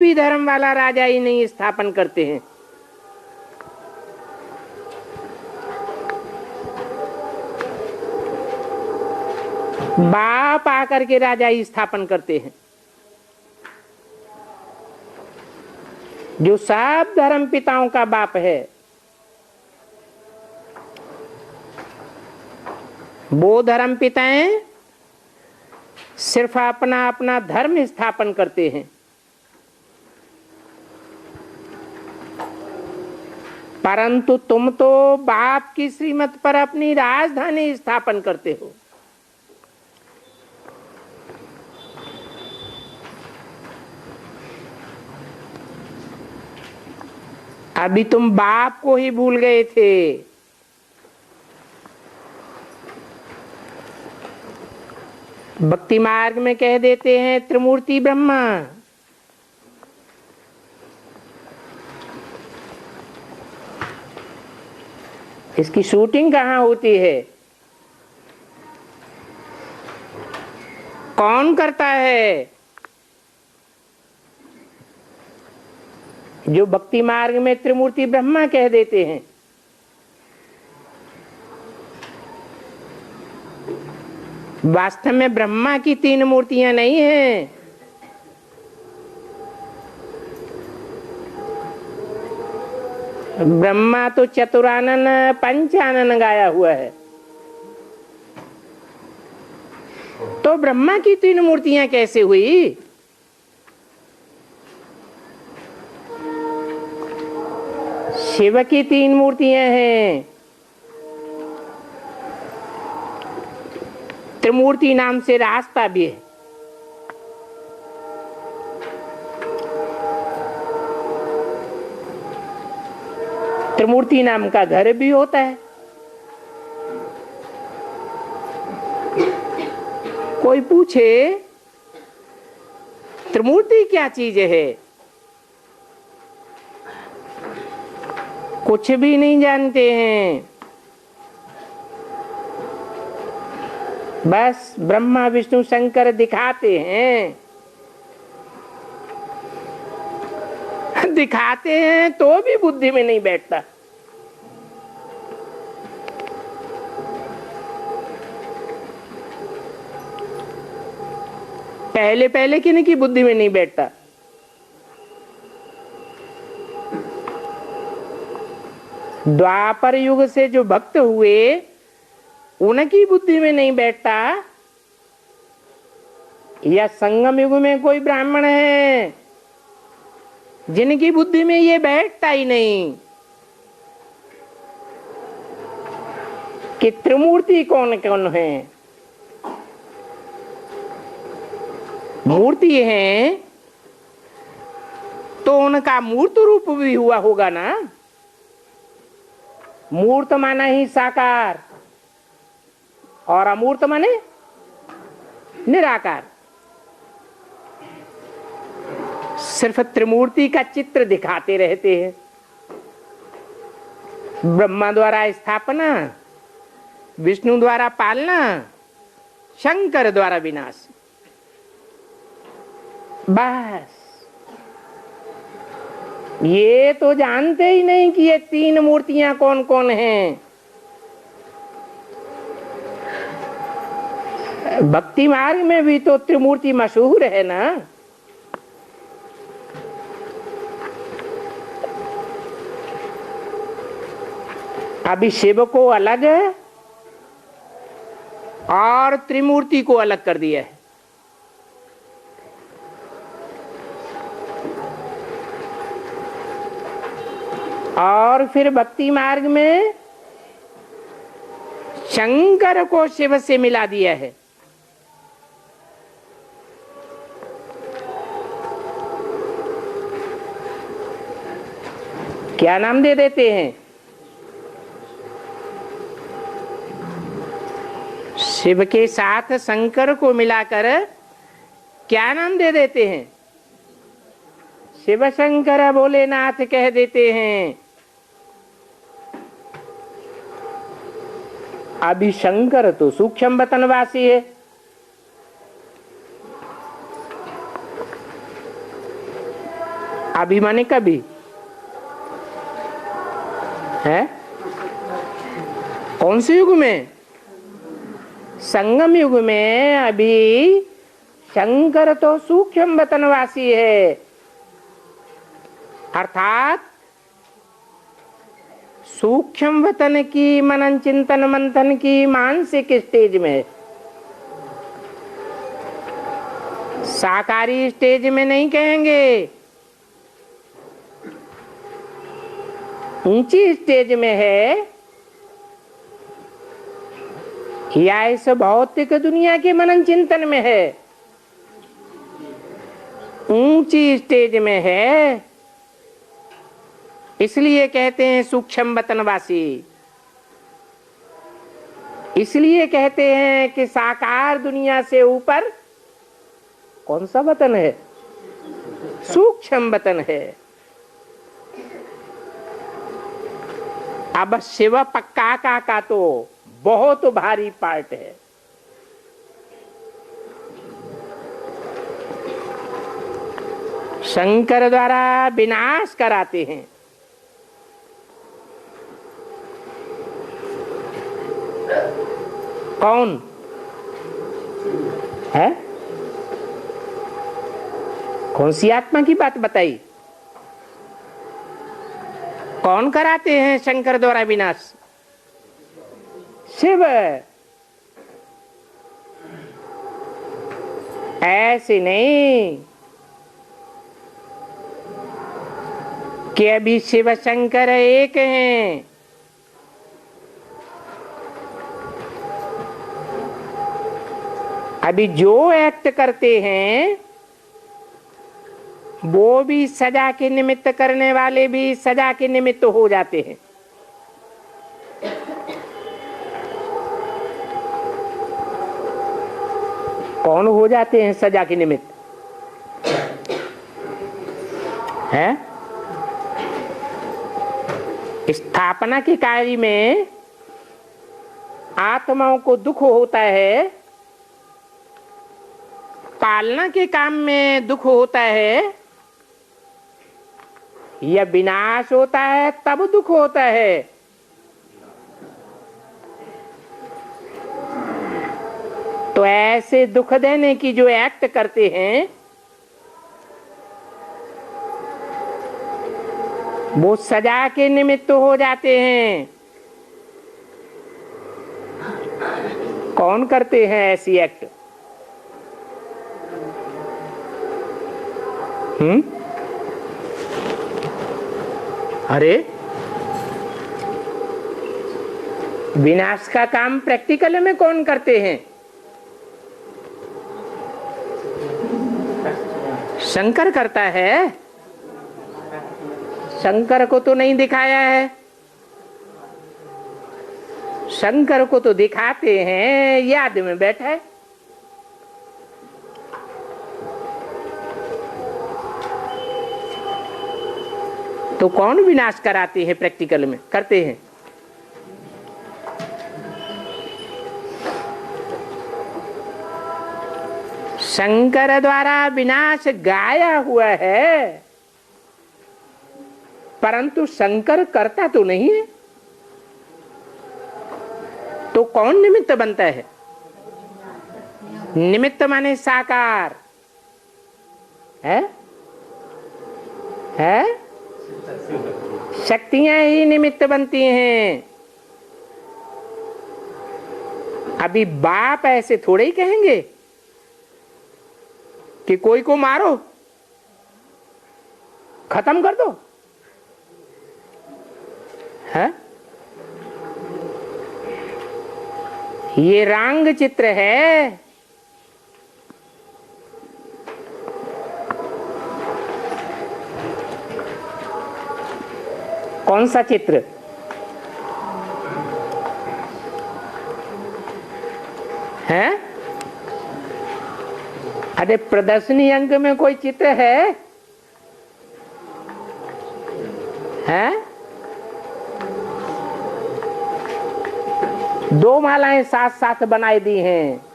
भी धर्म वाला राजा ही नहीं स्थापन करते हैं। बाप आकर के राजा ही स्थापन करते हैं। जो सब धर्म पिताओं का बाप है वो धर्म पिताएं सिर्फ अपना अपना धर्म स्थापन करते हैं, परंतु तुम तो बाप की श्रीमत पर अपनी राजधानी स्थापन करते हो। अभी तुम बाप को ही भूल गए थे। भक्ति मार्ग में कह देते हैं त्रिमूर्ति ब्रह्मा। इसकी शूटिंग कहाँ होती है, कौन करता है? जो भक्ति मार्ग में त्रिमूर्ति ब्रह्मा कह देते हैं। वास्तव में ब्रह्मा की तीन मूर्तियां नहीं हैं। ब्रह्मा तो चतुरानन पंचानन गाया हुआ है। तो ब्रह्मा की तीन मूर्तियां कैसे हुई? शिव की तीन मूर्तियां हैं। त्रिमूर्ति नाम से रास्ता भी है। त्रिमूर्ति नाम का घर भी होता है। कोई पूछे त्रिमूर्ति क्या चीज है, कुछ भी नहीं जानते हैं। बस ब्रह्मा विष्णु शंकर दिखाते हैं। दिखाते हैं तो भी बुद्धि में नहीं बैठता। पहले पहले किन्हीं की बुद्धि में नहीं बैठता। द्वापर युग से जो भक्त हुए उनकी बुद्धि में नहीं बैठता। या संगम युग में कोई ब्राह्मण है जिनकी बुद्धि में ये बैठता ही नहीं कि त्रिमूर्ति कौन कौन है। मूर्ति है तो उनका मूर्त रूप भी हुआ होगा ना। मूर्त माना ही साकार और अमूर्त माने निराकार। सिर्फ त्रिमूर्ति का चित्र दिखाते रहते हैं। ब्रह्मा द्वारा स्थापना, विष्णु द्वारा पालना, शंकर द्वारा विनाश। बस ये तो जानते ही नहीं कि ये तीन मूर्तियां कौन कौन हैं। भक्ति मार्ग में भी तो त्रिमूर्ति मशहूर है ना। अभी शिव को अलग है और त्रिमूर्ति को अलग कर दिया है। और फिर भक्ति मार्ग में शंकर को शिव से मिला दिया है। क्या नाम दे देते हैं? शिव के साथ शंकर को मिलाकर क्या नाम दे देते हैं? शिव शंकर भोलेनाथ कह देते हैं। अभी शंकर तो सूक्ष्म वतनवासी है। अभी माने कभी है? कौन से युग में? संगम युग में। अभी शंकर तो सूक्ष्म वतनवासी है, अर्थात सूक्ष्म वतन की मनन चिंतन मंथन की मानसिक स्टेज में, साकारी स्टेज में नहीं कहेंगे, ऊंची स्टेज में है, या इस भौतिक दुनिया के मनन चिंतन में है? ऊंची स्टेज में है, इसलिए कहते हैं सूक्ष्म वतनवासी। इसलिए कहते हैं कि साकार दुनिया से ऊपर कौन सा वतन है? सूक्ष्म वतन है। अब शिव पक्का का तो बहुत भारी पार्ट है। शंकर द्वारा विनाश कराते हैं। कौन है? कौन सी आत्मा की बात बताई? कौन कराते हैं शंकर द्वारा विनाश? शिव। ऐसे नहीं कि अभी शिव शंकर एक हैं। अभी जो एक्ट करते हैं वो भी सजा के निमित्त करने वाले भी सजा के निमित्त हो जाते हैं। कौन हो जाते हैं सजा के निमित्त? है? स्थापना के कार्य में आत्माओं को दुख होता है, पालना के काम में दुख होता है, या विनाश होता है तब दुख होता है? तो ऐसे दुख देने की जो एक्ट करते हैं वो सजा के निमित्त हो जाते हैं। कौन करते हैं ऐसी एक्ट? अरे विनाश का काम प्रैक्टिकल में कौन करते हैं? शंकर करता है। शंकर को तो नहीं दिखाया है, शंकर को तो दिखाते हैं याद में बैठा है। तो कौन विनाश कराते हैं प्रैक्टिकल में? करते हैं शंकर द्वारा विनाश गाया हुआ है, परंतु शंकर करता तो नहीं है। तो कौन निमित्त बनता है? निमित्त माने साकार है? शक्तियां ही निमित्त बनती हैं। अभी बाप ऐसे थोड़े ही कहेंगे कि कोई को मारो, खत्म कर दो, है? ये रंग चित्र है। कौन सा चित्र? है? अरे प्रदर्शनी अंक में कोई चित्र है? दो मालाएं साथ साथ बनाई दी हैं।